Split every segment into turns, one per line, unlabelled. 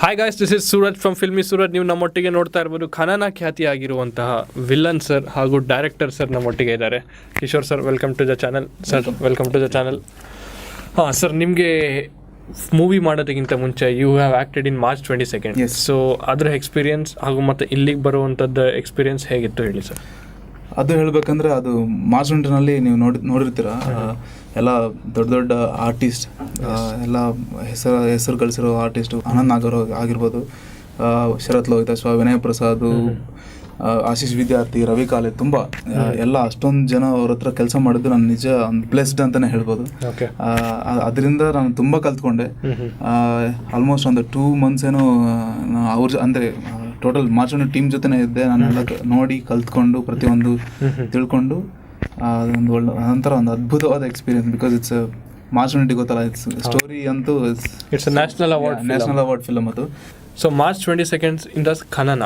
Hi guys, this is Suraj from filmy Suraj. ನೀವು ನಮ್ಮೊಟ್ಟಿಗೆ ನೋಡ್ತಾ ಇರ್ಬೋದು ಖನನ ಖ್ಯಾತಿಯಾಗಿರುವಂತಹ ವಿಲನ್ ಸರ್ ಹಾಗೂ ಡೈರೆಕ್ಟರ್ ಸರ್ ನಮ್ಮೊಟ್ಟಿಗೆ ಇದ್ದಾರೆ. Kishore sir, welcome to the channel. Sir, welcome to the channel. ಹಾಂ ಸರ್, ನಿಮಗೆ ಮೂವಿ ಮಾಡೋದಕ್ಕಿಂತ ಮುಂಚೆ you have acted in March 22. So ಅದರ ಎಕ್ಸ್ಪೀರಿಯನ್ಸ್ ಹಾಗೂ ಮತ್ತು ಇಲ್ಲಿಗೆ ಬರುವಂಥದ್ದು ಎಕ್ಸ್ಪೀರಿಯನ್ಸ್ ಹೇಗಿತ್ತು ಹೇಳಿ ಸರ್.
ಅದು ಹೇಳಬೇಕಂದ್ರೆ ಅದು ಮಾರ್ಚ್ 20ನಲ್ಲಿ ನೀವು ನೋಡಿರ್ತೀರ. ಎಲ್ಲ ದೊಡ್ಡ ದೊಡ್ಡ ಆರ್ಟಿಸ್ಟ್, ಎಲ್ಲ ಹೆಸರು ಗಳಿಸಿರೋ ಆರ್ಟಿಸ್ಟು, ಆನಂದ್ ನಾಗರ್ ಆಗಿರ್ಬೋದು, ಶರತ್ ಲೋಹಿತಾಶ್ವ, ವಿನಯ್ ಪ್ರಸಾದ್, ಆಶೀಶ್ ವಿದ್ಯಾರ್ಥಿ, ರವಿ ಕಾಲೆ, ತುಂಬ ಎಲ್ಲ ಅಷ್ಟೊಂದು ಜನ ಅವ್ರ ಹತ್ರ ಕೆಲಸ ಮಾಡಿದ್ದು ನಾನು ನಿಜ ಬ್ಲೆಸ್ಡ್ ಅಂತಲೇ ಹೇಳ್ಬೋದು. ಅದರಿಂದ ನಾನು ತುಂಬ ಕಲ್ತ್ಕೊಂಡೆ. ಆಲ್ಮೋಸ್ಟ್ ಒಂದು 2 months ಏನೋ ಅವ್ರ ಅಂದರೆ ಟೋಟಲ್ ಮಾರ್ಚ್ 20 ಟೀಮ್ ಜೊತೆನೇ ಇದ್ದೆ. ನಾನೆಲ್ಲ ನೋಡಿ ಕಲ್ತ್ಕೊಂಡು ಪ್ರತಿಯೊಂದು ತಿಳ್ಕೊಂಡು ಅದೊಂದು ಒಂಥರ ಒಂದು ಅದ್ಭುತವಾದ ಎಕ್ಸ್ಪೀರಿಯನ್ಸ್. ಬಿಕಾಸ್ ಇಟ್ಸ್ ಮಾರ್ಚ್ 20 ಗೊತ್ತಲ್ಲ, ಇಟ್ಸ್ ಸ್ಟೋರಿ ಅಂತೂ
ಇಟ್ಸ್ ನ್ಯಾಷನಲ್
ಅವಾರ್ಡ್ ಫಿಲಮ್ ಅದು.
So March 22 in the Khanana.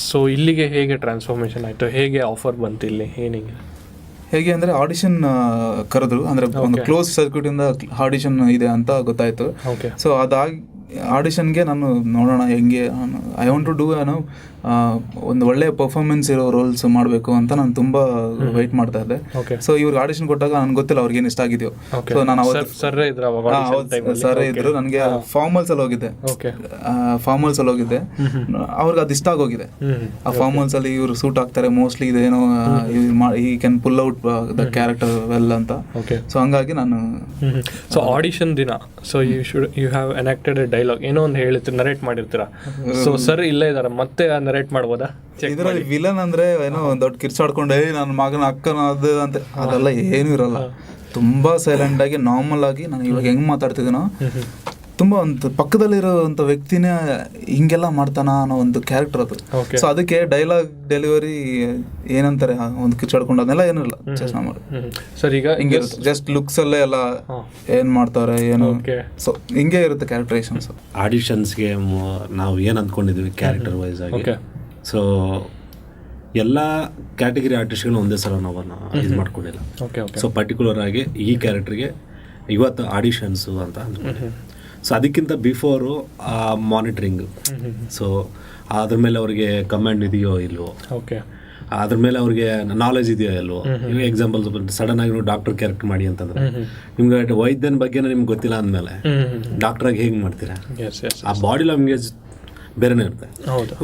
So ಇಲ್ಲಿಗೆ ಹೇಗೆ ಟ್ರಾನ್ಸ್ಫಾರ್ಮೇಷನ್ ಆಯಿತು, ಹೇಗೆ ಆಫರ್ ಬಂತು ಇಲ್ಲಿ, ಏನಿಗೆ
ಹೇಗೆ ಅಂದರೆ ಆಡಿಷನ್ ಕರೆದ್ರು, ಅಂದರೆ ಒಂದು ಕ್ಲೋಸ್ ಸರ್ಕ್ಯೂಟಿಂದ ಆಡಿಷನ್ ಇದೆ ಅಂತ ಗೊತ್ತಾಯಿತು. ಸೊ ಅದಾಗಿ ಆಡಿಷನ್ಗೆ ನಾನು ನೋಡೋಣ ಹೆಂಗೆ, ಐ ವಾಂಟ್ ಟು ಡೂ ಒಂದು ಒಳ್ಳೆಯ ಪರ್ಫಾರ್ಮೆನ್ಸ್ ಇರೋ ರೋಲ್ಸ್ ಮಾಡಬೇಕು ಅಂತ ನಾನು ತುಂಬ ವೆಯ್ಟ್ ಮಾಡ್ತಾ ಇದ್ದೆ. ಸೊ ಇವ್ರಿಗೆ ಆಡಿಷನ್ ಕೊಟ್ಟಾಗ ನನಗೆ ಗೊತ್ತಿಲ್ಲ ಅವ್ರಿಗೆ ಏನು ಇಷ್ಟ ಆಗಿದೆಯೋ. ಸೊ ನಾನು ಸರ್ ಇದ್ರು, ನನಗೆ ಫಾರ್ಮಲ್ಸಲ್ಲಿ ಹೋಗಿದ್ದೆ. ಅವ್ರಿಗೆ ಅದು ಇಷ್ಟ ಆಗೋಗಿದೆ. ಆ ಫಾರ್ಮಲ್ಸಲ್ಲಿ ಇವ್ರು ಸೂಟ್ ಆಗ್ತಾರೆ ಮೋಸ್ಟ್ಲಿ, ಇದೇನೋ ಈ can pull out the character well ಅಂತ. ಸೊ ಹಂಗಾಗಿ ನಾನು
ಸೊ ಆಡಿಷನ್ ದಿನ so you have enacted a dialogue, ಏನೋ ಒಂದು ಹೇಳಿರ್ತೀರ, ನರೇಟ್ ಮಾಡಿರ್ತೀರಾ. ಸೊ ಸರ್ ಇಲ್ಲೇ ಇದ್ದಾರೆ, ಮತ್ತೆ ನರೇಟ್ ಮಾಡ್ಬೋದಾ?
ಇದರಲ್ಲಿ ವಿಲನ್ ಅಂದ್ರೆ ಏನೋ ಒಂದು ದೊಡ್ಡ ಕಿರ್ಚಾಡ್ಕೊಂಡು ನನ್ನ ಮಗನ ಅಕ್ಕನ ಅದು ಅಂತ ಅದೆಲ್ಲ ಏನೂ ಇರಲ್ಲ. ತುಂಬಾ ಸೈಲೆಂಟ್ ಆಗಿ ನಾರ್ಮಲ್ ಆಗಿ ನಾನು ಇವಾಗ ಹೆಂಗ್ ಮಾತಾಡ್ತಿದ್ದೀನೋ ತುಂಬಾ ಒಂದು ಪಕ್ಕದಲ್ಲಿರೋಂಥ ವ್ಯಕ್ತಿನೇ ಹಿಂಗೆಲ್ಲ ಮಾಡ್ತಾನ ಅನ್ನೋ ಒಂದು ಕ್ಯಾರೆಕ್ಟರ್ ಅದು. ಸೊ ಅದಕ್ಕೆ ಡೈಲಾಗ್ ಡೆಲಿವರಿ ಏನಂತಾರೆ, ಒಂದು ಕಿರ್ಚಾಡ್ಕೊಂಡು ಅದನ್ನೆಲ್ಲ ಏನಿಲ್ಲ, ಚೇಷ್ಟೆ ಮಾಡಿ
ಸರ್ ಈಗ
ಹಿಂಗೆ ಜಸ್ಟ್ ಲುಕ್ಸ್ ಅಲ್ಲೇ ಎಲ್ಲ ಏನ್ ಮಾಡ್ತಾರೆ ಏನು. ಸೊ ಹಿಂಗೆ ಇರುತ್ತೆ ಕ್ಯಾರೆಕ್ಟರೈಸೇಷನ್ಸ್.
ಆಡಿಷನ್ಸ್ಗೆ ನಾವು ಏನು ಅಂದ್ಕೊಂಡಿದ್ವಿ ಕ್ಯಾರೆಕ್ಟರ್ ವೈಸ್ ಆಗಿ, ಸೊ ಎಲ್ಲ ಕ್ಯಾಟಗರಿ ಆರ್ಟಿಸ್ಟ್ಗಳನ್ನ ಒಂದೇ ಸಲ ನಾವು ಇದು ಮಾಡ್ಕೊಂಡಿಲ್ಲ. ಸೊ ಪರ್ಟಿಕ್ಯುಲರ್ ಆಗಿ ಈ ಕ್ಯಾರೆಕ್ಟರ್ಗೆ ಇವತ್ತು ಆಡಿಷನ್ಸು ಅಂತ ಅಂದ್ಕೊಂಡಿದ್ವಿ. ಸೊ ಅದಕ್ಕಿಂತ ಬಿಫೋರು ಮಾನಿಟ್ರಿಂಗ್, ಸೊ ಅದ್ರ ಮೇಲೆ ಅವ್ರಿಗೆ ಕಮಾಂಡ್ ಇದೆಯೋ ಇಲ್ವೋ, ಅದ್ರ ಮೇಲೆ ಅವ್ರಿಗೆ ನಾಲೆಜ್ ಇದೆಯೋ ಇಲ್ವೋ. ಈಗ ಎಕ್ಸಾಂಪಲ್ ಸಡನ್ ಆಗಿ ನೀವು ಡಾಕ್ಟರ್ ಕ್ಯಾರೆಕ್ಟರ್ ಮಾಡಿ ಅಂತಂದ್ರೆ ನಿಮ್ಗೆ ವೈದ್ಯನ ಬಗ್ಗೆನೇ ನಿಮ್ಗೆ ಗೊತ್ತಿಲ್ಲ ಅಂದಮೇಲೆ ಡಾಕ್ಟ್ರಾಗಿ ಹೇಗೆ ಮಾಡ್ತೀರಾ? ಆ ಬಾಡಿ ಲ್ಯಾಂಗ್ವೇಜ್ ಬೇರೆನೇ ಇರುತ್ತೆ.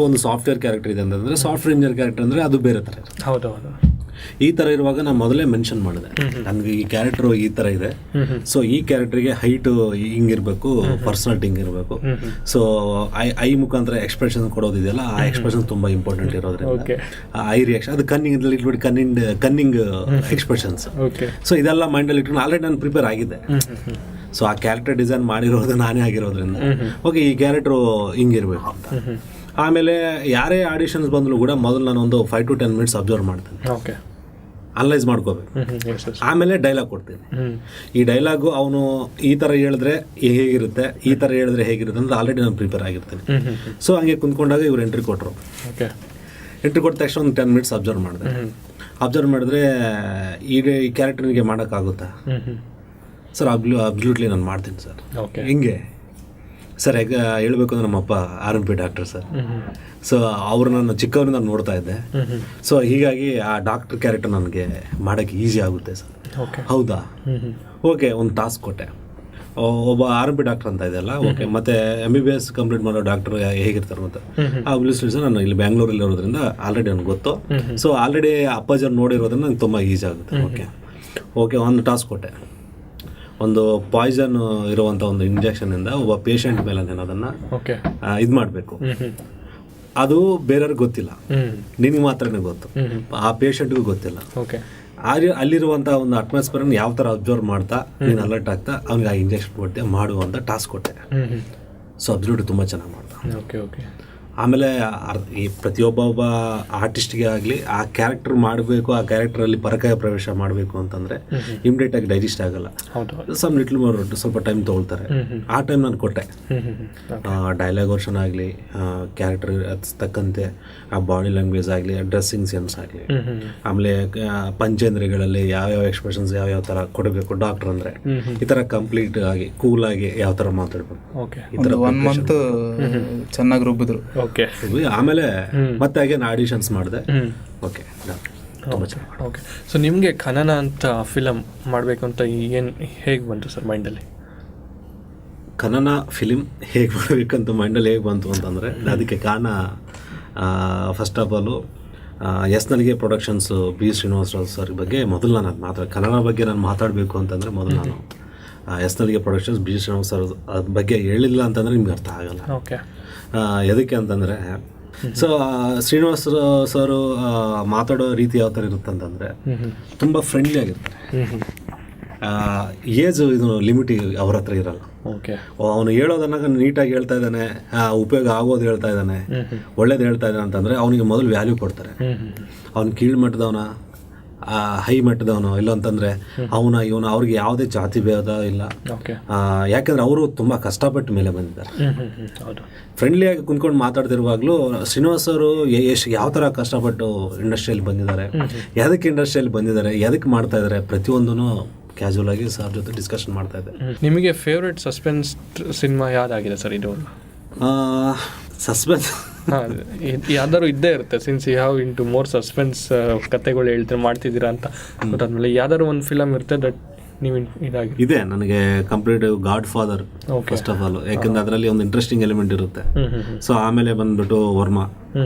ಒಂದು ಸಾಫ್ಟ್ವೇರ್ ಕ್ಯಾರೆಕ್ಟರ್ ಇದೆ ಅಂತಂದರೆ ಸಾಫ್ಟ್ವೇರ್ ಇಂಜಿನಿಯರ್ ಕ್ಯಾರೆಕ್ಟರ್ ಅಂದರೆ ಅದು ಬೇರೆ ಥರ ಇರುತ್ತೆ.
ಹೌದೌದು.
ಈ ಥರ ಇರುವಾಗ ನಾನು ಮೊದಲೇ ಮೆನ್ಷನ್ ಮಾಡಿದೆ, ನನಗೆ ಈ ಕ್ಯಾರೆಕ್ಟರ್ ಈ ಥರ ಇದೆ. ಸೊ ಈ ಕ್ಯಾರೆಕ್ಟರ್ಗೆ ಹೈಟು ಹಿಂಗಿರಬೇಕು, ಪರ್ಸನಾಲಿಟಿ ಹಿಂಗಿರಬೇಕು. ಸೊ ಐ ಮುಖಾಂತರ ಎಕ್ಸ್ಪ್ರೆಷನ್ ಕೊಡೋದಿದೆಯಲ್ಲ, ಆ ಎಕ್ಸ್ಪ್ರೆಷನ್ ತುಂಬ ಇಂಪಾರ್ಟೆಂಟ್ ಇರೋದ್ರಿಂದ ಐ ರಿಯಾಕ್ಷನ್ ಅದು ಕನ್ನಿಂಗ್ ಎಕ್ಸ್ಪ್ರೆಷನ್ಸ್. ಸೊ ಇದೆಲ್ಲ ಮೈಂಡಲ್ಲಿ ಇಟ್ಟು ಆಲ್ರೆಡಿ ನಾನು ಪ್ರಿಪೇರ್ ಆಗಿದ್ದೆ. ಸೊ ಆ ಕ್ಯಾರೆಕ್ಟರ್ ಡಿಸೈನ್ ಮಾಡಿರೋದು ನಾನೇ ಆಗಿರೋದ್ರಿಂದ ಓಕೆ ಈ ಕ್ಯಾರೆಕ್ಟ್ರು ಹಿಂಗಿರಬೇಕು ಅಂತ. ಆಮೇಲೆ ಯಾರೇ ಆಡಿಷನ್ಸ್ ಬಂದರೂ ಕೂಡ ಮೊದಲು ನಾನು ಒಂದು 5 to 10 minutes ಅಬ್ಸರ್ವ್ ಮಾಡ್ತೇನೆ, ಅನಲೈಸ್ ಮಾಡ್ಕೋಬೇಕು. ಆಮೇಲೆ ಡೈಲಾಗ್ ಕೊಡ್ತೀನಿ. ಈ ಡೈಲಾಗು ಅವನು ಈ ಥರ ಹೇಳಿದ್ರೆ ಹೇಗಿರುತ್ತೆ, ಈ ಥರ ಹೇಳಿದ್ರೆ ಹೇಗಿರುತ್ತೆ ಅಂತ ಆಲ್ರೆಡಿ ನಾನು ಪ್ರಿಪೇರ್ ಆಗಿರ್ತೀನಿ. ಸೊ ಹಂಗೆ ಕುಂತ್ಕೊಂಡಾಗ ಇವ್ರು ಎಂಟ್ರಿ ಕೊಟ್ಟರು. ಎಂಟ್ರಿ ಕೊಟ್ಟ ತಕ್ಷಣ ಒಂದು 10 minutes ಅಬ್ಸರ್ವ್ ಮಾಡಿದೆ. ಅಬ್ಸರ್ವ್ ಮಾಡಿದ್ರೆ ಈ ಕ್ಯಾರೆಕ್ಟರ್ನಿಗೆ ಮಾಡೋಕ್ಕಾಗುತ್ತಾ ಸರ್? ಅಬ್ಸಲ್ಯೂಟ್ಲಿ ನಾನು ಮಾಡ್ತೀನಿ ಸರ್. ಹಿಂಗೆ ಸರ್ ಹೇಗೆ ಹೇಳ್ಬೇಕು ಅಂದ್ರೆ ನಮ್ಮಪ್ಪ RMP ಡಾಕ್ಟರ್ ಸರ್. ಸೊ ಅವರು ನಾನು ಚಿಕ್ಕವರಿಂದ ನಾನು ನೋಡ್ತಾ ಇದ್ದೆ. ಸೊ ಹೀಗಾಗಿ ಆ ಡಾಕ್ಟರ್ ಕ್ಯಾರೆಕ್ಟರ್ ನನಗೆ ಮಾಡೋಕ್ಕೆ ಈಸಿ ಆಗುತ್ತೆ ಸರ್. ಹೌದಾ, ಓಕೆ ಒಂದು ಟಾಸ್ಕ್ ಕೊಟ್ಟೆ. ಒಬ್ಬ RMP ಡಾಕ್ಟರ್ ಅಂತ ಇದೆಯಲ್ಲ, ಓಕೆ ಮತ್ತೆ MBBS ಕಂಪ್ಲೀಟ್ ಮಾಡೋ ಡಾಕ್ಟರ್ ಹೇಗಿರ್ತಾರೆ ಅಂತ ಆ ಬಿಲಿಸ್ ನಾನು ಇಲ್ಲಿ ಬ್ಯಾಂಗ್ಳೂರಲ್ಲಿ ಇರೋದ್ರಿಂದ ಆಲ್ರೆಡಿ ನನಗೆ ಗೊತ್ತು. ಸೊ ಆಲ್ರೆಡಿ ಅಪ್ಪಾಜರ್ ನೋಡಿರೋದ್ರಿಂದ ನಂಗೆ ತುಂಬ ಈಸಿ ಆಗುತ್ತೆ. ಓಕೆ ಒಂದು ಟಾಸ್ಕ್ ಕೊಟ್ಟೆ. ಒಂದು ಪಾಯ್ಸನ್ ಇರುವಂಥ ಒಂದು ಇಂಜೆಕ್ಷನಿಂದ ಒಬ್ಬ ಪೇಷಂಟ್ ಮೇಲೆ ನಾನು ಅದನ್ನು ಇದು ಮಾಡಬೇಕು. ಅದು ಬೇರೆಯವ್ರಿಗೆ ಗೊತ್ತಿಲ್ಲ, ನಿನಗೆ ಮಾತ್ರನೇ ಗೊತ್ತು, ಆ ಪೇಷಂಟ್ಗೂ ಗೊತ್ತಿಲ್ಲ. ಅಲ್ಲಿರುವಂಥ ಒಂದು ಅಟ್ಮಾಸ್ಫಿಯರ್ನ ಯಾವ ಥರ ಅಬ್ಸರ್ವ್ ಮಾಡ್ತಾ ನೀನು ಅಲರ್ಟ್ ಆಗ್ತಾ ಅವ್ನಿಗೆ ಆ ಇಂಜೆಕ್ಷನ್ ಕೊಟ್ಟೆ ಮಾಡುವಂಥ ಟಾಸ್ಕ್ ಕೊಟ್ಟೆ. ಸೊ ಅಬ್ಸಲ್ಯೂಟ್ ತುಂಬ ಚೆನ್ನಾಗಿ ಮಾಡ್ದ. ಆಮೇಲೆ ಈ ಪ್ರತಿಯೊಬ್ಬ ಆರ್ಟಿಸ್ಟ್ಗೆ ಆಗಲಿ ಆ ಕ್ಯಾರೆಕ್ಟರ್ ಮಾಡಬೇಕು, ಆ ಕ್ಯಾರೆಕ್ಟರಲ್ಲಿ ಪರಕಾಯ ಪ್ರವೇಶ ಮಾಡಬೇಕು ಅಂತಂದರೆ ಇಮಿಡಿಯೇಟಾಗಿ ಡೈಜೆಸ್ಟ್ ಆಗಲ್ಲ.
ಹೌದು.
ಸಮ್ ಲಿಟ್ಲ್ ಮೋರ್ ಸ್ವಲ್ಪ ಟೈಮ್ ತೊಗೊಳ್ತಾರೆ. ಆ ಟೈಮ್ ನಾನು ಕೊಟ್ಟೆ. ಡೈಲಾಗ್ ವರ್ಷನ್ ಆಗಲಿ, ಕ್ಯಾರೆಕ್ಟರ್ ತಕ್ಕಂತೆ ಆ ಬಾಡಿ ಲ್ಯಾಂಗ್ವೇಜ್ ಆಗಲಿ, ಡ್ರೆಸ್ಸಿಂಗ್ ಸೆನ್ಸ್ ಆಗಲಿ, ಆಮೇಲೆ ಪಂಚೇಂದ್ರಿಯಗಳಲ್ಲಿ ಯಾವ್ಯಾವ ಎಕ್ಸ್ಪ್ರೆಷನ್ಸ್ ಯಾವ್ಯಾವ ಥರ ಕೊಡಬೇಕು. ಡಾಕ್ಟರ್ ಅಂದರೆ ಈ ಥರ ಕಂಪ್ಲೀಟ್ ಆಗಿ ಕೂಲ್ ಆಗಿ ಯಾವ ಥರ ಮಾತಾಡ್ಬೇಕು, ಈ ಥರ
1 ಮಂತ್ ಚೆನ್ನಾಗಿ ರುಬ್ಬಿದ್ರು.
ಓಕೆ.
ಆಮೇಲೆ ಮತ್ತೆ ಹಾಗೆ ಆಡಿಷನ್ಸ್ ಮಾಡಿದೆ. ಓಕೆ, ತುಂಬ ಚೆನ್ನಾಗಿ.
ಓಕೆ. ಸೊ ನಿಮಗೆ ಖನನ ಅಂತ ಫಿಲಮ್ ಮಾಡಬೇಕು ಅಂತ ಏನು ಹೇಗೆ ಬಂತು ಸರ್ ಮೈಂಡಲ್ಲಿ?
ಖನನ ಫಿಲಿಮ್ ಹೇಗೆ ಮಾಡಬೇಕಂತ ಮೈಂಡಲ್ಲಿ ಹೇಗೆ ಬಂತು ಅಂತಂದರೆ ಅದಕ್ಕೆ ಕಾರಣ first of all S Nalge productions B Srinivasarao sir ಬಗ್ಗೆ ಮೊದಲು ನಾನು ಅದು ಕನ್ನಡ ಬಗ್ಗೆ ನಾನು ಮಾತಾಡಬೇಕು ಅಂತಂದರೆ ಮೊದಲು ನಾನು S Nalge productions B Srinivasa sir ಅದ್ರ ಬಗ್ಗೆ ಹೇಳಿಲ್ಲ ಅಂತಂದರೆ ನಿಮ್ಗೆ ಅರ್ಥ ಆಗಲ್ಲ.
ಓಕೆ.
ಎದಕ್ಕೆ ಅಂತಂದರೆ ಸೊ ಶ್ರೀನಿವಾಸ ಸರ್ ಮಾತಾಡೋ ರೀತಿ ಯಾವ ಥರ ಇರುತ್ತೆ ಅಂತಂದರೆ ತುಂಬ ಫ್ರೆಂಡ್ಲಿ ಆಗಿರ್ತಾರೆ. ಏಜ್ ಇದು ಲಿಮಿಟ್ ಅವ್ರ ಹತ್ರ ಇರಲ್ಲ.
ಓಕೆ.
ಅವನು ಹೇಳೋದನ್ನ ನೀಟಾಗಿ ಹೇಳ್ತಾ ಇದ್ದಾನೆ, ಉಪಯೋಗ ಆಗೋದು ಹೇಳ್ತಾ ಇದ್ದಾನೆ, ಒಳ್ಳೇದು ಹೇಳ್ತಾ ಇದ್ದಾನೆ ಅಂತಂದರೆ ಅವನಿಗೆ ಮೊದಲು ವ್ಯಾಲ್ಯೂ ಕೊಡ್ತಾರೆ. ಅವ್ನು ಕೀಳ್ಮಟ್ಟದವನ ಹೈ ಮಟ್ಟದವನು ಇಲ್ಲ ಅಂತಂದರೆ ಇವನು ಅವ್ರಿಗೆ ಯಾವುದೇ ಜಾತಿ ಭೇದ ಇಲ್ಲ. ಯಾಕೆಂದರೆ ಅವರು ತುಂಬ ಕಷ್ಟಪಟ್ಟು ಮೇಲೆ ಬಂದಿದ್ದಾರೆ. ಫ್ರೆಂಡ್ಲಿಯಾಗಿ ಕುಂತ್ಕೊಂಡು ಮಾತಾಡ್ತಿರುವಾಗಲೂ ಶ್ರೀನಿವಾಸ್ ಅವರು ಯಾವ ಥರ ಕಷ್ಟಪಟ್ಟು ಇಂಡಸ್ಟ್ರಿಯಲ್ಲಿ ಬಂದಿದ್ದಾರೆ, ಯಾವುದಕ್ಕೆ ಇಂಡಸ್ಟ್ರಿಯಲ್ಲಿ ಬಂದಿದ್ದಾರೆ, ಯಾವುದಕ್ಕೆ ಮಾಡ್ತಾ ಇದ್ದಾರೆ, ಪ್ರತಿಯೊಂದೂ ಕ್ಯಾಶುವಲ್ ಆಗಿ ಸರ್ ಜೊತೆ ಡಿಸ್ಕಷನ್ ಮಾಡ್ತಾ ಇದ್ದೆ.
ನಿಮಗೆ ಫೇವ್ರೆಟ್ ಸಸ್ಪೆನ್ಸ್ ಸಿನಿಮಾ ಯಾವುದಾಗಿದೆ ಸರ್? ಇದು
ಸಸ್ಪೆನ್ಸ್
ಯಾವ್ದಾದ್ರು ಇದ್ದೇ ಇರುತ್ತೆ. Since you have into more suspense ಕತೆಗಳು ಮಾಡ್ತಿದ್ದೀರಾ ಅಂತ ಗೊತ್ತಾದ್ಮೇಲೆ ಯಾವ್ದಾದ್ರು ಒಂದು ಫಿಲಮ್ ಇರುತ್ತೆ ದಟ್ ನೀವು ಇದಾಗಿ
ಇದೆ. ನನಗೆ complete god father first of all, ಯಾಕಂದ್ರೆ ಅದರಲ್ಲಿ ಒಂದು ಇಂಟ್ರೆಸ್ಟಿಂಗ್ ಎಲಿಮೆಂಟ್ ಇರುತ್ತೆ. ಸೊ ಆಮೇಲೆ ಬಂದ್ಬಿಟ್ಟು ವರ್ಮಾ.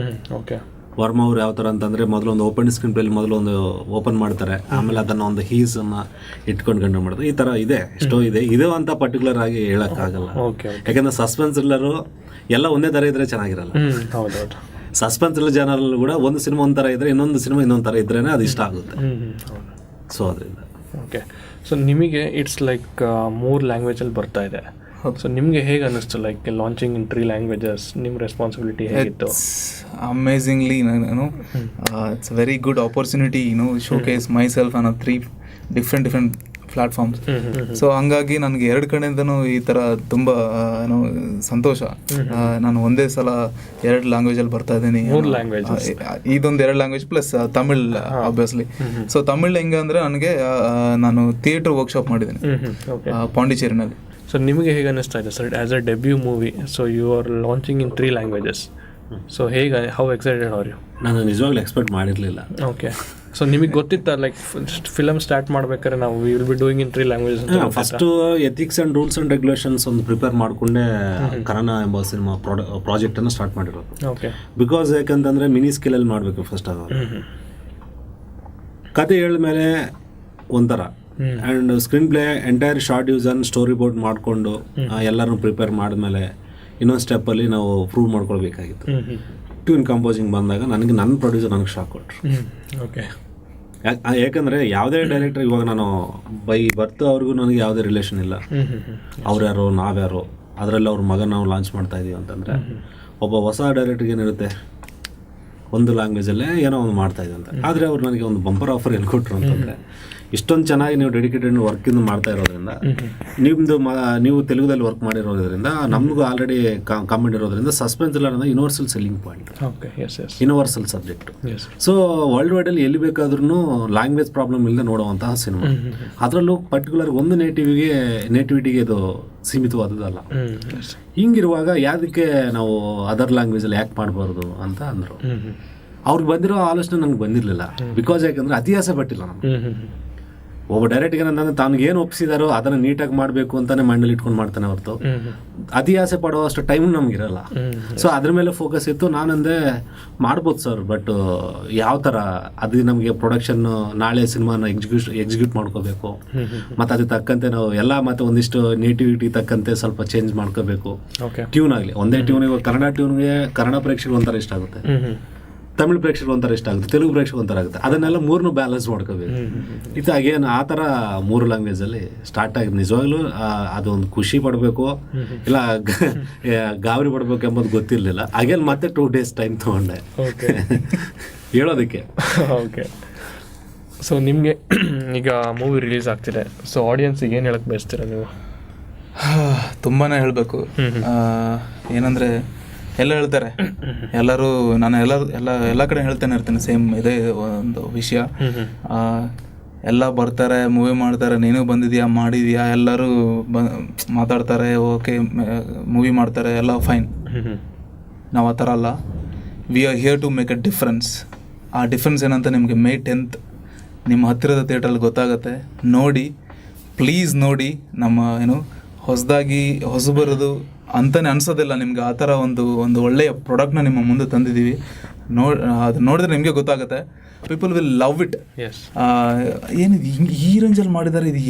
ಓಕೆ.
ವರ್ಮಾ ಅವ್ರು ಯಾವ ಥರ ಅಂತಂದರೆ ಮೊದಲು ಒಂದು ಓಪನ್ ಸ್ಕ್ರೀನ್ ಪ್ಲೇಲಿ ಮೊದಲು ಒಂದು ಓಪನ್ ಮಾಡ್ತಾರೆ, ಆಮೇಲೆ ಅದನ್ನು ಒಂದು ಹೀಸನ್ನು ಇಟ್ಕೊಂಡು ಕಂಡು ಮಾಡ್ತಾರೆ. ಈ ಥರ ಇದೆ, ಎಷ್ಟೋ ಇದೆ. ಇದು ಅಂತ ಪರ್ಟಿಕ್ಯುಲರ್ ಆಗಿ ಹೇಳೋಕ್ಕಾಗಲ್ಲ, ಯಾಕಂದರೆ ಸಸ್ಪೆನ್ಸ್ ಥ್ರಿಲ್ಲರು ಎಲ್ಲ ಒಂದೇ ಥರ ಇದ್ದರೆ ಚೆನ್ನಾಗಿರಲ್ಲ.
ಹೌದೌದು.
ಸಸ್ಪೆನ್ಸ್ ಥ್ರಿಲ್ಲರ್ ಜಾನರಲ್ಲಿ ಕೂಡ ಒಂದು ಸಿನಿಮಾ ಒಂಥರ ಇದ್ದರೆ ಇನ್ನೊಂದು ಸಿನಿಮಾ ಇನ್ನೊಂದು ಥರ ಇದ್ರೇ ಅದು ಇಷ್ಟ ಆಗುತ್ತೆ. ಸೊ ಅದರಿಂದ
ಓಕೆ. ಸೊ ನಿಮಗೆ ಇಟ್ಸ್ ಲೈಕ್ 3 ಲ್ಯಾಂಗ್ವೇಜಲ್ಲಿ ಬರ್ತಾ ಇದೆ. ಸೊ ನಿಮಗೆ ಹೇಗೆ ಅನ್ನಿಸ್ತು ಲೈಕ್ ಲಾಂಚಿಂಗ್ ಇನ್ 3 ಲ್ಯಾಂಗ್ವೇಜಸ್? ನಿಮ್ಮ ರೆಸ್ಪಾನ್ಸಿಬಿಲಿಟಿ ಹೇಗಿತ್ತು?
Amazingly it's very good opportunity showcase my self on 3 different platforms. So ಹಂಗಾಗಿ ನನಗೆ 2 ಕಡೆಯಿಂದನೂ ಈ ಥರ ತುಂಬ ಸಂತೋಷ. ನಾನು ಒಂದೇ ಸಲ 2 ಲ್ಯಾಂಗ್ವೇಜಲ್ಲಿ ಬರ್ತಾ ಇದ್ದೀನಿ. ಇದೊಂದು 2 language plus Tamil obviously. So Tamil ಹೆಂಗೆ ಅಂದರೆ ನನಗೆ ನಾನು ಥಿಯೇಟರ್ ವರ್ಕ್ಶಾಪ್ ಮಾಡಿದ್ದೀನಿ ಪಾಂಡಿಚೇರಿನಲ್ಲಿ.
ಸೊ ನಿಮಗೆ ಹೇಗೆ ಅನ್ನಿಸ್ತಾ ಇದೆ sir as a debut movie? So you are launching in 3 languages. So ಹೇಗೆ, ಹೌ ಎಕ್ಸೈಟೆಡ್ ಆರ್ ಯು?
ನಾನು ನಿಜವಾಗ್ಲೂ ಎಕ್ಸ್ಪೆಕ್ಟ್ ಮಾಡಿರಲಿಲ್ಲ.
ಓಕೆ. ಸೊ ನಿಮಗೆ ಗೊತ್ತಿತ್ತಾ ಲೈಕ್ ಫಿಲಮ್ ಸ್ಟಾರ್ಟ್ ಮಾಡ್ಬೇಕಾದ್ರೆ ನಾವು will be doing in 3 languages ಅಂತ?
First ethics and rules and regulations ಒಂದು prepare ಮಾಡಿಕೊಂಡೆ ಕನ್ನಡ ಎಂಬ ಸಿನಿಮಾ ಪ್ರಾಜೆಕ್ಟನ್ನು ಸ್ಟಾರ್ಟ್ ಮಾಡಿರೋದು. ಓಕೆ. ಬಿಕಾಸ್ ಯಾಕಂತಂದರೆ ಮಿನಿ ಸ್ಕೇಲಲ್ಲಿ ಮಾಡಬೇಕು ಫಸ್ಟ್ ಆಗ. ಕತೆ ಹೇಳಿದ್ಮೇಲೆ ಒಂಥರ and screen play entire short ಯೂಸನ್ ಸ್ಟೋರಿ ಬೋರ್ಡ್ ಮಾಡಿಕೊಂಡು ಎಲ್ಲರೂ ಪ್ರಿಪೇರ್ ಮಾಡಿದ್ಮೇಲೆ ಇನ್ನೊಂದು ಸ್ಟೆಪ್ಪಲ್ಲಿ ನಾವು ಪ್ರೂವ್ ಮಾಡ್ಕೊಳ್ಬೇಕಾಗಿತ್ತು. ಟ್ಯೂನ್ ಕಂಪೋಸಿಂಗ್ ಬಂದಾಗ ನನ್ನ ಪ್ರೊಡ್ಯೂಸರ್ ನನಗೆ ಶಾಕ್ ಕೊಟ್ಟರು.
ಓಕೆ.
ಯಾಕಂದರೆ ಯಾವುದೇ ಡೈರೆಕ್ಟರ್ ಇವಾಗ ನಾನು ಬೈ ಬರ್ತ್ ಅವ್ರಿಗೂ ನನಗೆ ಯಾವುದೇ ರಿಲೇಷನ್ ಇಲ್ಲ. ಅವ್ರು ಯಾರೋ ನಾವ್ಯಾರೋ, ಅದರಲ್ಲಿ ಅವ್ರ ಮಗ ನಾವು ಲಾಂಚ್ ಮಾಡ್ತಾ ಇದೀವಿ ಅಂತಂದರೆ ಒಬ್ಬ ಹೊಸ ಡೈರೆಕ್ಟ್ರಿಗೆ ಏನಿರುತ್ತೆ, ಒಂದು ಲ್ಯಾಂಗ್ವೇಜಲ್ಲೇ ಏನೋ ಒಂದು ಮಾಡ್ತಾಯಿದೆ ಅಂತ. ಆದರೆ ಅವ್ರು ನನಗೆ ಒಂದು ಬಂಪರ್ ಆಫರ್ ಏನು ಕೊಟ್ಟರು ಅಂತಂದರೆ, ಇಷ್ಟೊಂದು ಚೆನ್ನಾಗಿ ನೀವು ಡೆಡಿಕೇಟೆಡ್ ವರ್ಕಿಂದ ಮಾಡ್ತಾ ಇರೋದ್ರಿಂದ, ನೀವು ತೆಲುಗುದಲ್ಲಿ ವರ್ಕ್ ಮಾಡಿರೋದ್ರಿಂದ, ನಮಗೂ ಆಲ್ರೆಡಿ ಕಾಮೆಂಟ್ ಇರೋದ್ರಿಂದ ಸಸ್ಪೆನ್ಸ್ ಇಲ್ಲ ಅನ್ನೋದು universal selling point, universal subject. So world ವೈಡಲ್ಲಿ ಎಲ್ಲಿ ಬೇಕಾದ್ರೂ ಲ್ಯಾಂಗ್ವೇಜ್ ಪ್ರಾಬ್ಲಮ್ ಇಲ್ಲದೆ ನೋಡುವಂತಹ ಸಿನಿಮಾ. ಅದರಲ್ಲೂ ಪರ್ಟಿಕ್ಯುಲರ್ ಒಂದು ನೇಟಿವಿಟಿಗೆ ಇದು ಸೀಮಿತವಾದದ್ದಲ್ಲ. ಹಿಂಗಿರುವಾಗ ಯಾವುದಕ್ಕೆ ನಾವು ಅದರ್ ಲ್ಯಾಂಗ್ವೇಜಲ್ಲಿ ಯಾಕೆ ಮಾಡಬಾರ್ದು ಅಂತ ಅಂದರು. ಅವ್ರಿಗೆ ಬಂದಿರೋ ಆಲೋಚನೆ ನನಗೆ ಬಂದಿರಲಿಲ್ಲ. ಬಿಕಾಸ್ ಯಾಕಂದರೆ ಅತಿಯಾಸೆ ಪಟ್ಟಿಲ್ಲ ನಮ್ಗೆ. ಒಬ್ಬ ಡೈರೆಕ್ಟ್ಗೆ ಏನಂತಂದ್ರೆ ತಾನಿಗೇನು ಒಪ್ಪಿಸಿದಾರೋ ಅದನ್ನು ನೀಟಾಗಿ ಮಾಡಬೇಕು ಅಂತಲೇ ಮೈಂಡಲ್ಲಿ ಇಟ್ಕೊಂಡು ಮಾಡ್ತಾನೆ ಹೊರತು ಅತಿಯಾಸೆ ಪಡುವಷ್ಟು ಟೈಮ್ ನಮಗಿರಲ್ಲ. ಸೊ ಅದ್ರ ಮೇಲೆ ಫೋಕಸ್ ಇತ್ತು. ನಾನಂದೆ ಮಾಡ್ಬೋದು ಸರ್, ಬಟ್ ಯಾವ ಥರ ಅದು ನಮಗೆ ಪ್ರೊಡಕ್ಷನ್ ನಾಳೆ ಸಿನಿಮಾನ ಎಕ್ಸಿಕ್ಯೂಟ್ ಮಾಡ್ಕೋಬೇಕು, ಮತ್ತು ಅದಕ್ಕೆ ತಕ್ಕಂತೆ ನಾವು ಎಲ್ಲ ಮತ್ತು ಒಂದಿಷ್ಟು ನೇಟಿವಿಟಿ ತಕ್ಕಂತೆ ಸ್ವಲ್ಪ ಚೇಂಜ್ ಮಾಡ್ಕೋಬೇಕು. ಟ್ಯೂನ್ ಆಗಲಿ ಒಂದೇ ಟ್ಯೂನ್. ಇವಾಗ ಕನ್ನಡ ಟ್ಯೂನ್ಗೆ ಕನ್ನಡ ಪ್ರೇಕ್ಷಕರು ಒಂಥರ ಇಷ್ಟ ಆಗುತ್ತೆ, ತಮಿಳ್ ಪ್ರೇಕ್ಷಕರು ಒಂಥರ ಇಷ್ಟ ಆಗುತ್ತೆ, ತೆಲುಗು ಪ್ರೇಕ್ಷಕರು ಒಂಥರ ಆಗುತ್ತೆ. ಅದನ್ನೆಲ್ಲ ಮೂರನ್ನು ಬ್ಯಾಲೆನ್ಸ್ ಮಾಡ್ಕೋಬೇಕು. ಇದು ಅಗೇನ್ ಆ ಥರ 3 ಲ್ಯಾಂಗ್ವೇಜಲ್ಲಿ ಸ್ಟಾರ್ಟ್ ಆಗಿದೆ. ನಿಜವಾಗ್ಲೂ ಅದೊಂದು ಖುಷಿ ಪಡಬೇಕು ಇಲ್ಲ ಗಾಬರಿ ಪಡಬೇಕು ಎಂಬುದು ಗೊತ್ತಿರಲಿಲ್ಲ. ಅಗೇನ್ ಮತ್ತೆ 2 days ಟೈಮ್ ತೊಗೊಂಡೆ ಹೇಳೋದಕ್ಕೆ.
ಓಕೆ, ಸೊ ನಿಮಗೆ ಈಗ ಮೂವಿ ರಿಲೀಸ್ ಆಗ್ತಿದೆ, ಸೊ ಆಡಿಯನ್ಸಿಗೆ ಏನು ಹೇಳಕ್ಕೆ ಬಯಸ್ತೀರಾ ನೀವು?
ತುಂಬಾ ಹೇಳಬೇಕು. ಏನಂದರೆ ಎಲ್ಲ ಹೇಳ್ತಾರೆ, ಎಲ್ಲರೂ ನಾನು ಎಲ್ಲ ಕಡೆ ಹೇಳ್ತಾನೆ ಇರ್ತೇನೆ ಸೇಮ್ ಇದೇ ಒಂದು ವಿಷಯ. ಎಲ್ಲ ಬರ್ತಾರೆ, ಮೂವಿ ಮಾಡ್ತಾರೆ, ನೀನು ಬಂದಿದ್ಯಾ ಮಾಡಿದ್ಯಾ, ಎಲ್ಲರೂ ಮಾತಾಡ್ತಾರೆ, ಓಕೆ ಮೂವಿ ಮಾಡ್ತಾರೆ, ಎಲ್ಲ ಫೈನ್. ನಾವು ಆ ಥರ ಅಲ್ಲ. We are here to make a difference. ಆ ಡಿಫ್ರೆನ್ಸ್ ಏನಂತ ನಿಮಗೆ May 10th ನಿಮ್ಮ ಹತ್ತಿರದ ಥಿಯೇಟ್ರಲ್ಲಿ ಗೊತ್ತಾಗುತ್ತೆ. ನೋಡಿ, ಪ್ಲೀಸ್ ನೋಡಿ. ನಮ್ಮ ಹೊಸಬರೋದು ಅಂತಲೇ ಅನ್ಸೋದಿಲ್ಲ ನಿಮ್ಗೆ. ಆ ಥರ ಒಂದು ಒಳ್ಳೆಯ ಪ್ರಾಡಕ್ಟ್ನ ನಿಮ್ಮ ಮುಂದೆ ತಂದಿದ್ದೀವಿ. ಅದು ನೋಡಿದ್ರೆ ನಿಮಗೆ ಗೊತ್ತಾಗುತ್ತೆ. People will love it. ಏನಿದು ಈ ರೇಂಜಲ್ಲಿ ಮಾಡಿದ್ದಾರೆ, ಇದು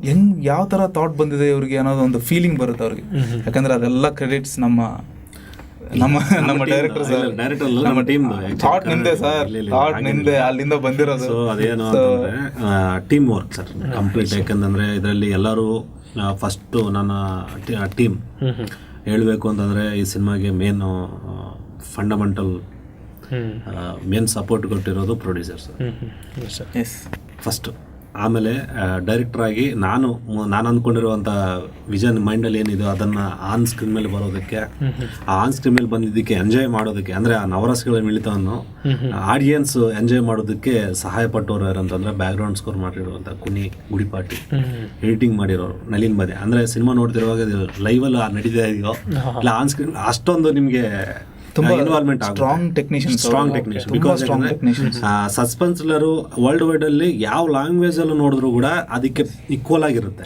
ಹೆಂಗ್ ಯಾವ ಥರ ಥಾಟ್ ಬಂದಿದೆ ಇವ್ರಿಗೆ ಅನ್ನೋದು ಒಂದು ಫೀಲಿಂಗ್ ಬರುತ್ತೆ ಅವ್ರಿಗೆ. ಯಾಕಂದರೆ ಅದೆಲ್ಲ ಕ್ರೆಡಿಟ್ಸ್ ನಮ್ಮ ಡೈರೆಕ್ಟರ್ ಸರ್, ನಮ್ಮ ಟೀಮ್. ಥಾಟ್ ನಿಂದೆ ಸರ್, ಥಾಟ್ ನಿಂದೆ, ಅಲ್ಲಿಂದ ಬಂದಿರೋದು.
ಸೊ ಅದೇನು ಅಂತಂದರೆ ಟೀಮ್ ವರ್ಕ್ ಸರ್ ಕಂಪ್ಲೀಟ್. ಯಾಕಂತಂದರೆ ಇದರಲ್ಲಿ ಎಲ್ಲರೂ ಫಸ್ಟು ನನ್ನ ಟೀಮ್ ಹೇಳಬೇಕು ಅಂತಂದರೆ ಈ ಸಿನಿಮಾಗೆ ಫಂಡಮೆಂಟಲ್ ಮೇನ್ ಸಪೋರ್ಟ್ ಕೊಟ್ಟಿರೋದು ಪ್ರೊಡ್ಯೂಸರ್ಸ್ ಫಸ್ಟು. ಆಮೇಲೆ ಡೈರೆಕ್ಟ್ರಾಗಿ ನಾನು ಅಂದ್ಕೊಂಡಿರುವಂಥ ವಿಷನ್ ಮೈಂಡಲ್ಲಿ ಏನಿದೆ ಅದನ್ನು ಆನ್ ಸ್ಕ್ರೀನ್ ಮೇಲೆ ಬರೋದಕ್ಕೆ, ಆ ಆನ್ ಸ್ಕ್ರೀನ್ ಮೇಲೆ ಬಂದಿದ್ದಕ್ಕೆ ಎಂಜಾಯ್ ಮಾಡೋದಕ್ಕೆ, ಅಂದರೆ ಆ ನವರಸಗಳ ಮಿಳಿತವನ್ನು ಆಡಿಯನ್ಸ್ ಎಂಜಾಯ್ ಮಾಡೋದಕ್ಕೆ ಸಹಾಯ ಪಟ್ಟವರು ಯಾರಂತಂದರೆ ಬ್ಯಾಕ್ಗ್ರೌಂಡ್ ಸ್ಕೋರ್ ಮಾಡಿರುವಂಥ ಕುನಿ ಗುಡಿಪಾಟಿ, ಎಡಿಟಿಂಗ್ ಮಾಡಿರೋರು ನಳಿನ್ ಬದೆ. ಅಂದರೆ ಸಿನಿಮಾ ನೋಡ್ತಿರುವಾಗ ಲೈವಲ್ಲಿ ನಡೀತಾ ಇದೆಯೋ ಇಲ್ಲ ಆನ್ ಸ್ಕ್ರೀನ್ ಅಷ್ಟೊಂದು ನಿಮಗೆ ಇನ್ವಾಲ್ವ್ಮೆಂಟ್ ಸ್ಟ್ರಾಂಗ್ ಟೆಕ್ನಿಷಿಯನ್. ಬಿಕಾಸ್ ಸಸ್ಪೆನ್ಸ್ಲರು ವರ್ಲ್ಡ್ ವೈಡ್ ಅಲ್ಲಿ ಯಾವ ಲ್ಯಾಂಗ್ವೇಜ್ ಅಲ್ಲೂ ನೋಡಿದ್ರು ಕೂಡ ಅದಕ್ಕೆ ಈಕ್ವಲ್ ಆಗಿರುತ್ತೆ.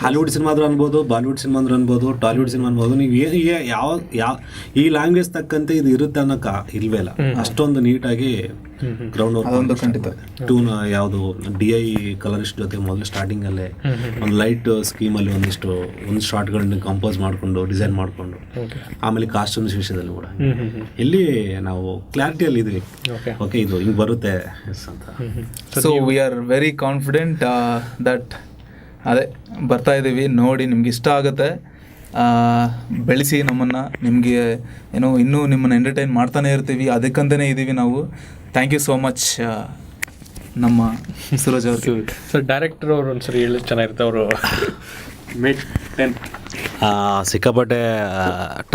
ಹಾಲಿವುಡ್ ಸಿನಿಮಾ ಆದ್ರೂ ಅನ್ಬೋದು, ಬಾಲಿವುಡ್ ಸಿನಿಮಾ ಆದ್ರೂ ಅನ್ಬೋದು, ಟಾಲಿವುಡ್ ಸಿನಿಮಾ ಅನ್ಬೋದು. ನೀವು ಯಾವ ಈ ಲ್ಯಾಂಗ್ವೇಜ್ ತಕ್ಕಂತೆ ಇದು ಇರುತ್ತೆ ಅನ್ನೋಕ ಇಲ್ವೇ ಇಲ್ಲ. ಅಷ್ಟೊಂದು ನೀಟಾಗಿ ಗ್ರೌಂಡ್ ವರ್ಕ್ ಟೂನ್ ಯಾವುದು DI ಕಲರಿಸ್ಟ್ ಜೊತೆ ಮೊದಲು ಸ್ಟಾರ್ಟಿಂಗಲ್ಲೇ ಒಂದು ಲೈಟ್ ಸ್ಕೀಮಲ್ಲಿ ಒಂದು ಶಾರ್ಟ್ಗಳನ್ನ ಕಂಪೋಸ್ ಮಾಡಿಕೊಂಡು ಡಿಸೈನ್ ಮಾಡಿಕೊಂಡು, ಆಮೇಲೆ ಕಾಸ್ಟ್ಯೂಮ್ಸ್ ವಿಷಯದಲ್ಲಿ ಕೂಡ ಇಲ್ಲಿ ನಾವು ಕ್ಲಾರಿಟಿಯಲ್ಲಿ ಇದ್ವಿ. ಓಕೆ ಇದು ಹಿಂಗೆ ಬರುತ್ತೆ ಅಂತ.
So we are very confident that ಅದೇ ಬರ್ತಾ ಇದ್ದೀವಿ. ನೋಡಿ, ನಿಮ್ಗೆ ಇಷ್ಟ ಆಗುತ್ತೆ, ಬೆಳೆಸಿ ನಮ್ಮನ್ನು. ನಿಮಗೆ ಇನ್ನೂ ನಿಮ್ಮನ್ನು ಎಂಟರ್ಟೈನ್ ಮಾಡ್ತಾನೆ ಇರ್ತೀವಿ, ಅದಕ್ಕಂತಲೇ ಇದ್ದೀವಿ ನಾವು. ಥ್ಯಾಂಕ್ ಯು ಸೋ ಮಚ್ ನಮ್ಮ ಸೂರಜ್ ಅವ್ರಿಗೆ.
ಸರ್ ಡೈರೆಕ್ಟರ್ ಅವರು ಒಂದ್ಸರಿ ಹೇಳಿ ಚೆನ್ನಾಗಿರುತ್ತೆ. ಅವರು May 10th
ಸಿಕ್ಕಾಪಟ್ಟೆ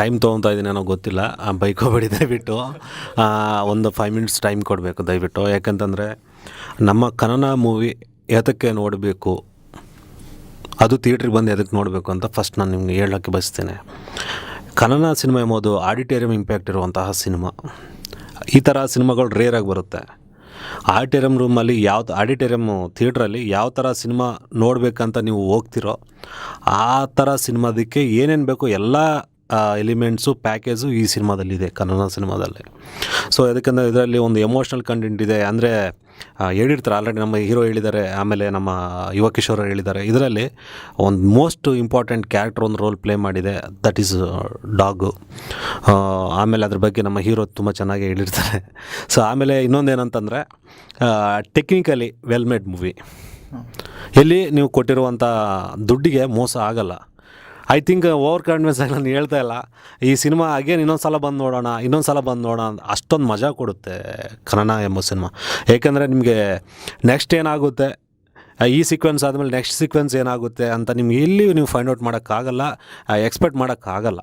ಟೈಮ್ ತೊಗೊತಾ ಇದ್ದೀನಿ ಅನ್ನೋ ಗೊತ್ತಿಲ್ಲ. ಬೈಕೋಬೇಡಿ ದಯವಿಟ್ಟು, ಒಂದು 5 minutes ಟೈಮ್ ಕೊಡಬೇಕು ದಯವಿಟ್ಟು. ಯಾಕಂತಂದರೆ ನಮ್ಮ ಕನ್ನಡ ಮೂವಿ ಎದಕ್ಕೆ ನೋಡಬೇಕು, ಅದು ಥಿಯೇಟ್ರಿಗೆ ಬಂದು ಎದಕ್ಕೆ ನೋಡಬೇಕು ಅಂತ ಫಸ್ಟ್ ನಾನು ನಿಮ್ಗೆ ಹೇಳೋಕ್ಕೆ ಬಯಸ್ತೇನೆ. ಕನ್ನಡ ಸಿನಿಮಾ ಎಂಬುದು ಆಡಿಟೋರಿಯಂ ಇಂಪ್ಯಾಕ್ಟ್ ಇರುವಂತಹ ಸಿನಿಮಾ. ಈ ಥರ ಸಿನಿಮಾಗಳು ರೇರಾಗಿ ಬರುತ್ತೆ. ಆಡಿಟೋರಿಯಂ ರೂಮಲ್ಲಿ ಆಡಿಟೋರಿಯಮ್ ಥಿಯೇಟ್ರಲ್ಲಿ ಯಾವ ಥರ ಸಿನಿಮಾ ನೋಡಬೇಕಂತ ನೀವು ಹೋಗ್ತಿರೋ ಆ ಥರ ಸಿನಿಮಾದಕ್ಕೆ ಏನೇನು ಬೇಕು ಎಲ್ಲ ಎಲಿಮೆಂಟ್ಸು ಪ್ಯಾಕೇಜು ಈ ಸಿನಿಮಾದಲ್ಲಿದೆ, ಕನ್ನಡ ಸಿನಿಮಾದಲ್ಲಿ. ಸೊ ಯಾಕಂದರೆ ಇದರಲ್ಲಿ ಒಂದು ಎಮೋಷ್ನಲ್ ಕಂಟೆಂಟ್ ಇದೆ. ಅಂದರೆ ಹೇಳಿರ್ತಾರೆ ಆಲ್ರೆಡಿ, ನಮ್ಮ ಹೀರೋ ಹೇಳಿದ್ದಾರೆ, ಆಮೇಲೆ ನಮ್ಮ ಯುವ ಕಿಶೋರ್ ಹೇಳಿದ್ದಾರೆ. ಇದರಲ್ಲಿ ಒಂದು ಮೋಸ್ಟ್ ಇಂಪಾರ್ಟೆಂಟ್ ಕ್ಯಾರೆಕ್ಟರ್ ಒಂದು ರೋಲ್ ಪ್ಲೇ ಮಾಡಿದೆ, ದಟ್ ಈಸ್ ಡಾಗು. ಆಮೇಲೆ ಅದ್ರ ಬಗ್ಗೆ ನಮ್ಮ ಹೀರೋ ತುಂಬ ಚೆನ್ನಾಗಿ ಹೇಳಿರ್ತಾರೆ. ಸೊ ಆಮೇಲೆ ಇನ್ನೊಂದೇನಂತಂದರೆ ಟೆಕ್ನಿಕಲಿ ವೆಲ್ ಮೇಡ್ ಮೂವಿ. ಎಲ್ಲಿ ನೀವು ಕೊಟ್ಟಿರುವಂಥ ದುಡ್ಡಿಗೆ ಮೋಸ ಆಗಲ್ಲ. ಐ ಥಿಂಕ್ ಓವರ್ ಕಾನ್ಫಿಡೆನ್ಸ್ ಆಗಿ ನಾನು ಹೇಳ್ತಾ ಇಲ್ಲ. ಈ ಸಿನಿಮಾ ಅಗೇನ್ ಇನ್ನೊಂದು ಸಲ ಬಂದು ನೋಡೋಣ ಅಷ್ಟೊಂದು ಮಜಾ ಕೊಡುತ್ತೆ ಕನ್ನಡ ಎಂಬ ಸಿನಿಮಾ. ಏಕೆಂದರೆ ನಿಮಗೆ ನೆಕ್ಸ್ಟ್ ಏನಾಗುತ್ತೆ, ಈ ಸೀಕ್ವೆನ್ಸ್ ಆದಮೇಲೆ ನೆಕ್ಸ್ಟ್ ಸೀಕ್ವೆನ್ಸ್ ಏನಾಗುತ್ತೆ ಅಂತ ನಿಮ್ಗೆ ಎಲ್ಲಿ ನೀವು ಫೈಂಡ್ ಔಟ್ ಮಾಡೋಕ್ಕಾಗಲ್ಲ, ಎಕ್ಸ್ಪೆಕ್ಟ್ ಮಾಡೋಕ್ಕಾಗಲ್ಲ.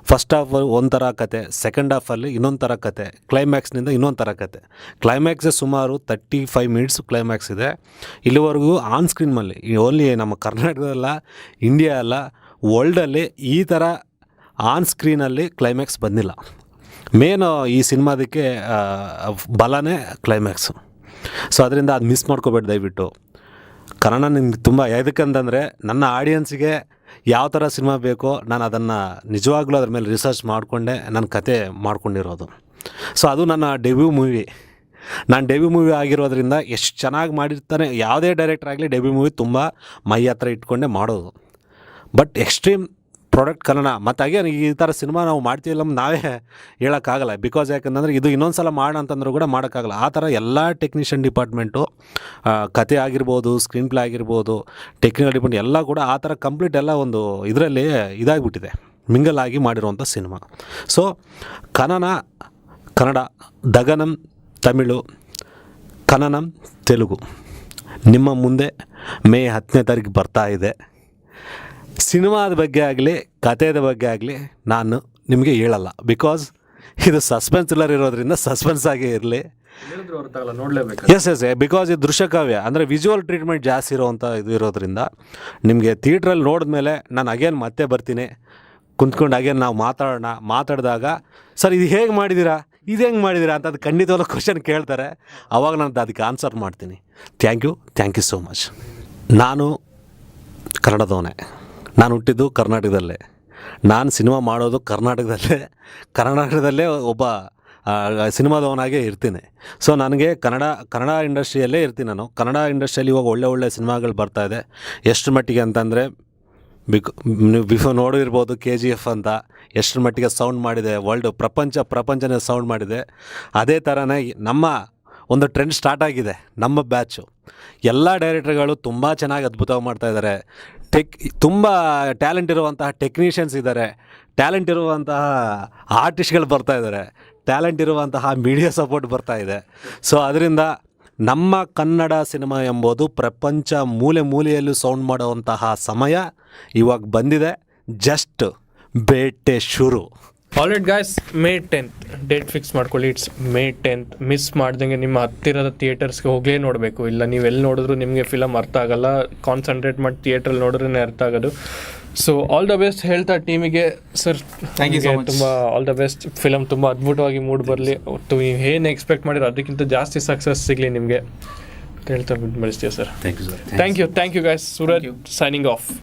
ಫಸ್ಟ್ ಹಾಫ್ ಒಂಥರ ಕತೆ, ಸೆಕೆಂಡ್ ಹಾಫಲ್ಲಿ ಇನ್ನೊಂದು ಥರ ಕತೆ, ಕ್ಲೈಮ್ಯಾಕ್ಸ್ನಿಂದ ಇನ್ನೊಂದು ಥರ ಕತೆ. ಕ್ಲೈಮ್ಯಾಕ್ಸೇ ಸುಮಾರು 35 minutes ಕ್ಲೈಮ್ಯಾಕ್ಸ್ ಇದೆ. ಇಲ್ಲಿವರೆಗೂ ಆನ್ ಸ್ಕ್ರೀನ್ ಮೇಲೆ ಓನ್ಲಿ ನಮ್ಮ ಕರ್ನಾಟಕದಲ್ಲ, ಇಂಡಿಯಾ ಅಲ್ಲ, ವರ್ಲ್ಡಲ್ಲಿ ಈ ಥರ ಆನ್ ಸ್ಕ್ರೀನಲ್ಲಿ ಕ್ಲೈಮ್ಯಾಕ್ಸ್ ಬಂದಿಲ್ಲ. ಮೇನ್ ಈ ಸಿನಿಮಾದಕ್ಕೆ ಬಲನೇ ಕ್ಲೈಮ್ಯಾಕ್ಸು. ಸೊ ಅದರಿಂದ ಅದು ಮಿಸ್ ಮಾಡ್ಕೋಬೇಡಿ ದಯವಿಟ್ಟು. ಕನ್ನಡ ನಿಮ್ಗೆ ತುಂಬ ಯಾವ್ದಕ್ಕಂತಂದರೆ ನನ್ನ ಆಡಿಯನ್ಸಿಗೆ ಯಾವ ಥರ ಸಿನಿಮಾ ಬೇಕೋ ನಾನು ಅದನ್ನು ನಿಜವಾಗ್ಲೂ ಅದ್ರ ಮೇಲೆ ರಿಸರ್ಚ್ ಮಾಡಿಕೊಂಡೆ ನನ್ನ ಕತೆ ಮಾಡ್ಕೊಂಡಿರೋದು. ಸೊ ಅದು ನನ್ನ ಡೆಬ್ಯೂ ಮೂವಿ. ನಾನು ಡೆಬ್ಯೂ ಮೂವಿ ಆಗಿರೋದ್ರಿಂದ ಎಷ್ಟು ಚೆನ್ನಾಗಿ ಮಾಡಿರ್ತಾನೆ ಯಾವುದೇ ಡೈರೆಕ್ಟರ್ ಆಗಲಿ ಡೆಬ್ಯೂ ಮೂವಿ ತುಂಬ ಮೈ ಹತ್ರ ಇಟ್ಕೊಂಡೆ ಮಾಡೋದು. But extreme product Kannada. ಮತ್ತು ಅಗೇನ್ ಈ ಥರ ಸಿನಿಮಾ ನಾವು ಮಾಡ್ತೀವಿಲ್ಲ ನಾವೇ ಹೇಳೋಕ್ಕಾಗಲ್ಲ, ಬಿಕಾಸ್ ಯಾಕಂದರೆ ಇದು ಇನ್ನೊಂದು ಸಲ ಮಾಡೋಣ ಅಂತಂದ್ರೂ ಕೂಡ ಮಾಡೋಕ್ಕಾಗಲ್ಲ. ಆ ಥರ ಎಲ್ಲ ಟೆಕ್ನಿಷಿಯನ್ ಡಿಪಾರ್ಟ್ಮೆಂಟು, ಕತೆ ಆಗಿರ್ಬೋದು, ಸ್ಕ್ರೀನ್ ಪ್ಲೇ ಆಗಿರ್ಬೋದು, ಟೆಕ್ನಿಕಲ್ ಡಿಪಾರ್ಟ್ಮೆಂಟ್ ಎಲ್ಲ ಕೂಡ ಆ ಥರ ಕಂಪ್ಲೀಟ್ ಎಲ್ಲ ಒಂದು ಇದರಲ್ಲಿ ಇದಾಗಿಬಿಟ್ಟಿದೆ, ಮಿಂಗಲ್ ಆಗಿ ಮಾಡಿರುವಂಥ ಸಿನಿಮಾ. ಸೊ ಕನ್ನಡ, ದಗನಂ ತಮಿಳು, ಕನ್ನನಂ ತೆಲುಗು ನಿಮ್ಮ ಮುಂದೆ ಮೇ 10ನೇ ತಾರೀಕು ಬರ್ತಾ ಇದೆ. ಸಿನಿಮಾದ ಬಗ್ಗೆ ಆಗಲಿ ಕಥೆದ ಬಗ್ಗೆ ಆಗಲಿ ನಾನು ನಿಮಗೆ ಹೇಳಲ್ಲ, ಬಿಕಾಸ್ ಇದು ಸಸ್ಪೆನ್ಸ್ ಥ್ರಿಲ್ಲರ್ ಇರೋದ್ರಿಂದ ಸಸ್ಪೆನ್ಸ್ ಆಗೇ ಇರಲಿ.
ನೋಡಲೇಬೇಕು.
ಎಸ್, ಬಿಕಾಸ್ ಇದು ದೃಶ್ಯಕಾವ್ಯ ಅಂದರೆ ವಿಜುವಲ್ ಟ್ರೀಟ್ಮೆಂಟ್ ಜಾಸ್ತಿ ಇರೋವಂಥ ಇದು ಇರೋದ್ರಿಂದ ನಿಮಗೆ ಥಿಯೇಟ್ರಲ್ಲಿ ನೋಡಿದ್ಮೇಲೆ ನಾನು ಅಗೇನ್ ಮತ್ತೆ ಬರ್ತೀನಿ, ಕುಂತ್ಕೊಂಡು ಅಗೇನ್ ನಾವು ಮಾತಾಡಿದಾಗ ಸರ್ ಇದು ಹೇಗೆ ಮಾಡಿದ್ದೀರಾ, ಇದು ಹೆಂಗೆ ಮಾಡಿದ್ದೀರಾ ಅಂತ ಅದು ಖಂಡಿತವಾದ ಕ್ವಶನ್ ಕೇಳ್ತಾರೆ. ಆವಾಗ ನಾನು ಅದಕ್ಕೆ ಆನ್ಸರ್ ಮಾಡ್ತೀನಿ. Thank you so much. ನಾನು ಕನ್ನಡದವನೇ, ನಾನು ಹುಟ್ಟಿದ್ದು ಕರ್ನಾಟಕದಲ್ಲೇ, ನಾನು ಸಿನಿಮಾ ಮಾಡೋದು ಕರ್ನಾಟಕದಲ್ಲೇ ಒಬ್ಬ ಸಿನಿಮಾದವನಾಗೇ ಇರ್ತೀನಿ. ಸೊ ನನಗೆ ಕನ್ನಡ ಇಂಡಸ್ಟ್ರಿಯಲ್ಲೇ ಇರ್ತೀನಿ. ನಾನು ಕನ್ನಡ ಇಂಡಸ್ಟ್ರಿಯಲ್ಲಿ ಇವಾಗ ಒಳ್ಳೆ ಸಿನಿಮಾಗಳು ಬರ್ತಾಯಿದೆ. ಎಷ್ಟು ಮಟ್ಟಿಗೆ ಅಂತಂದರೆ ನೀವು ಬಿಫೋರ್ ನೋಡಿರ್ಬೋದು KGF ಅಂತ ಎಷ್ಟರ ಮಟ್ಟಿಗೆ ಸೌಂಡ್ ಮಾಡಿದೆ, ಪ್ರಪಂಚನೇ ಸೌಂಡ್ ಮಾಡಿದೆ. ಅದೇ ಥರನೇ ನಮ್ಮ ಒಂದು ಟ್ರೆಂಡ್ ಸ್ಟಾರ್ಟ್ ಆಗಿದೆ. ನಮ್ಮ ಬ್ಯಾಚು ಎಲ್ಲ ಡೈರೆಕ್ಟರ್ಗಳು ತುಂಬ ಚೆನ್ನಾಗಿ ಅದ್ಭುತವಾಗಿ ಮಾಡ್ತಾಯಿದ್ದಾರೆ. ತುಂಬ ಟ್ಯಾಲೆಂಟ್ ಇರುವಂತಹ ಟೆಕ್ನಿಷಿಯನ್ಸ್ ಇದ್ದಾರೆ, ಟ್ಯಾಲೆಂಟ್ ಇರುವಂತಹ ಆರ್ಟಿಸ್ಟ್ಗಳು ಬರ್ತಾಯಿದ್ದಾರೆ, ಟ್ಯಾಲೆಂಟ್ ಇರುವಂತಹ ಮೀಡಿಯಾ ಸಪೋರ್ಟ್ ಬರ್ತಾಯಿದೆ. ಸೊ ಅದರಿಂದ ನಮ್ಮ ಕನ್ನಡ ಸಿನಿಮಾ ಎಂಬುದು ಪ್ರಪಂಚ ಮೂಲೆಯಲ್ಲೂ ಸೌಂಡ್ ಮಾಡುವಂತಹ ಸಮಯ ಇವಾಗ ಬಂದಿದೆ. ಜಸ್ಟ್ ಬೇಟೆ ಶುರು.
Alright guys, May 10th date fix ಮಾಡ್ಕೊಳ್ಳಿ. It's May 10th. ಮಿಸ್ ಮಾಡ್ದಂಗೆ ನಿಮ್ಮ ಹತ್ತಿರದ ಥಿಯೇಟರ್ಸ್ಗೆ ಹೋಗಲೇ ನೋಡಬೇಕು. ಇಲ್ಲ ನೀವು ಎಲ್ಲಿ ನೋಡಿದ್ರು ನಿಮಗೆ ಫಿಲಮ್ ಅರ್ಥ ಆಗಲ್ಲ, ಕಾನ್ಸಂಟ್ರೇಟ್ ಮಾಡಿ ಥಿಯೇಟ್ರಲ್ಲಿ ನೋಡಿದ್ರೆ ಅರ್ಥ ಆಗೋದು. ಸೊ ಆಲ್ ದ ಬೆಸ್ಟ್ ಹೇಳ್ತಾ ಟೀಮಿಗೆ. Sir
thank you so much.
ತುಂಬ ಆಲ್ ದ ಬೆಸ್ಟ್. ಫಿಲಮ್ ತುಂಬ ಅದ್ಭುತವಾಗಿ ಮೂಡ್ ಬರಲಿ. ನೀವು ಏನು ಎಕ್ಸ್ಪೆಕ್ಟ್ ಮಾಡಿರೋ ಅದಕ್ಕಿಂತ ಜಾಸ್ತಿ ಸಕ್ಸಸ್ ಸಿಗಲಿ ನಿಮಗೆ ಅಂತ ಹೇಳ್ತಾ ಬಿಟ್ಟು ಬೆಳೆಸ್ತೀವಿ sir.
Thank you sir.
Thank you guys. Suraj signing of.